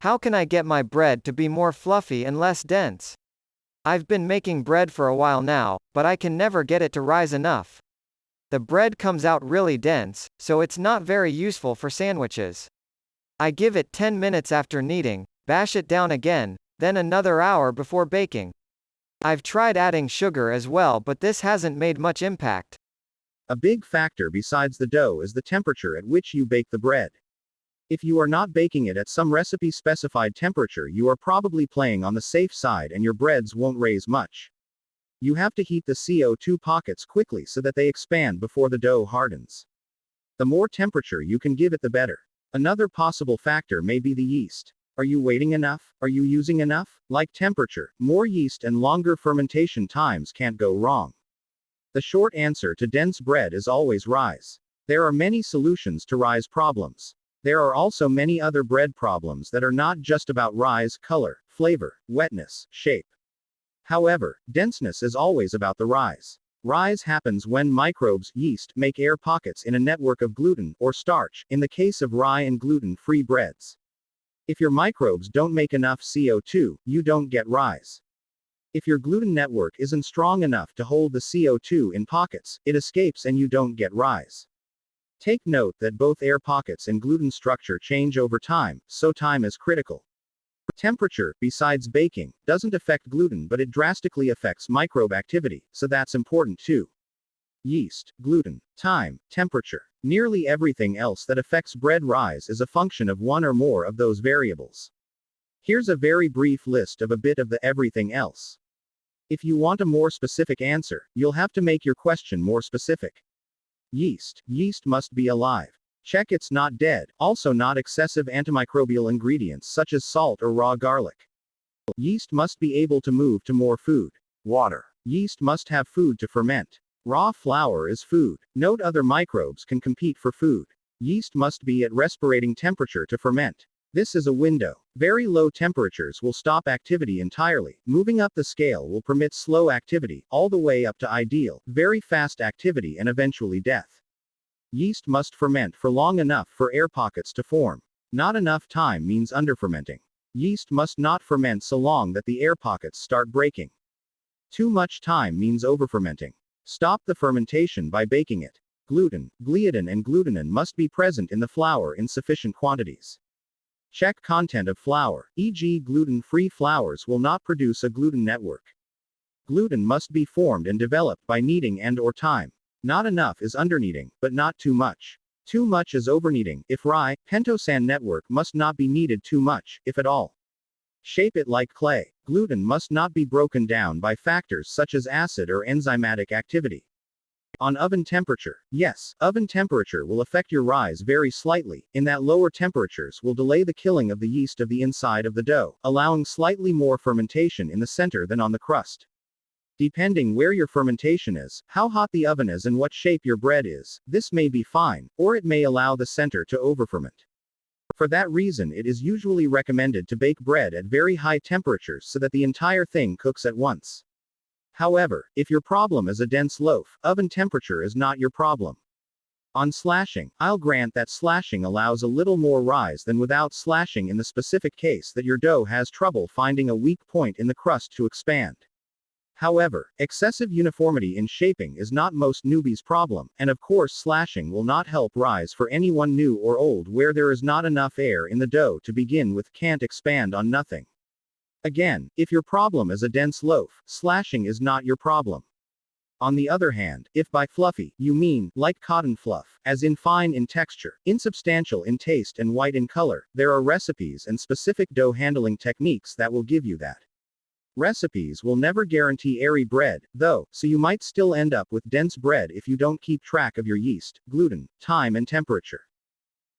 How can I get my bread to be more fluffy and less dense? I've been making bread for a while now, but I can never get it to rise enough. The bread comes out really dense, so it's not very useful for sandwiches. I give it 10 minutes after kneading, bash it down again, then another hour before baking. I've tried adding sugar as well, but this hasn't made much impact. A big factor besides the dough is the temperature at which you bake the bread. If you are not baking it at some recipe specified temperature, you are probably playing on the safe side and your breads won't raise much. You have to heat the CO2 pockets quickly so that they expand before the dough hardens. The more temperature you can give it, the better. Another possible factor may be the yeast. Are you waiting enough? Are you using enough? Like temperature, more yeast and longer fermentation times can't go wrong. The short answer to dense bread is always rise. There are many solutions to rise problems. There are also many other bread problems that are not just about rise, color, flavor, wetness, shape. However, denseness is always about the rise. Rise happens when microbes, yeast, make air pockets in a network of gluten, or starch, in the case of rye and gluten-free breads. If your microbes don't make enough CO2, you don't get rise. If your gluten network isn't strong enough to hold the CO2 in pockets, it escapes and you don't get rise. Take note that both air pockets and gluten structure change over time, so time is critical. Temperature, besides baking, doesn't affect gluten, but it drastically affects microbe activity, so that's important too. Yeast, gluten, time, temperature. Nearly everything else that affects bread rise is a function of one or more of those variables. Here's a very brief list of a bit of the everything else. If you want a more specific answer, you'll have to make your question more specific. Yeast. Yeast must be alive. Check it's not dead, also not excessive antimicrobial ingredients such as salt or raw garlic. Yeast must be able to move to more food. Water. Yeast must have food to ferment. Raw flour is food. Note other microbes can compete for food. Yeast must be at respirating temperature to ferment. This is a window. Very low temperatures will stop activity entirely. Moving up the scale will permit slow activity, all the way up to ideal, very fast activity and eventually death. Yeast must ferment for long enough for air pockets to form. Not enough time means underfermenting. Yeast must not ferment so long that the air pockets start breaking. Too much time means overfermenting. Stop the fermentation by baking it. Gluten, gliadin and glutenin must be present in the flour in sufficient quantities. Check content of flour, e.g. gluten-free flours will not produce a gluten network. Gluten must be formed and developed by kneading and/or time. Not enough is underkneading, but not too much. Too much is overkneading. If rye, pentosan network must not be kneaded too much, if at all. Shape it like clay. Gluten must not be broken down by factors such as acid or enzymatic activity. On oven temperature. Yes, oven temperature will affect your rise very slightly, in that lower temperatures will delay the killing of the yeast of the inside of the dough, allowing slightly more fermentation in the center than on the crust. Depending where your fermentation is, how hot the oven is and what shape your bread is, this may be fine, or it may allow the center to overferment. For that reason it is usually recommended to bake bread at very high temperatures so that the entire thing cooks at once. However, if your problem is a dense loaf, oven temperature is not your problem. On slashing, I'll grant that slashing allows a little more rise than without slashing in the specific case that your dough has trouble finding a weak point in the crust to expand. However, excessive uniformity in shaping is not most newbies' problem, and of course slashing will not help rise for anyone new or old where there is not enough air in the dough to begin with, can't expand on nothing. Again, if your problem is a dense loaf, slashing is not your problem. On the other hand, if by fluffy, you mean, like cotton fluff, as in fine in texture, insubstantial in taste and white in color, there are recipes and specific dough handling techniques that will give you that. Recipes will never guarantee airy bread, though, so you might still end up with dense bread if you don't keep track of your yeast, gluten, time and temperature.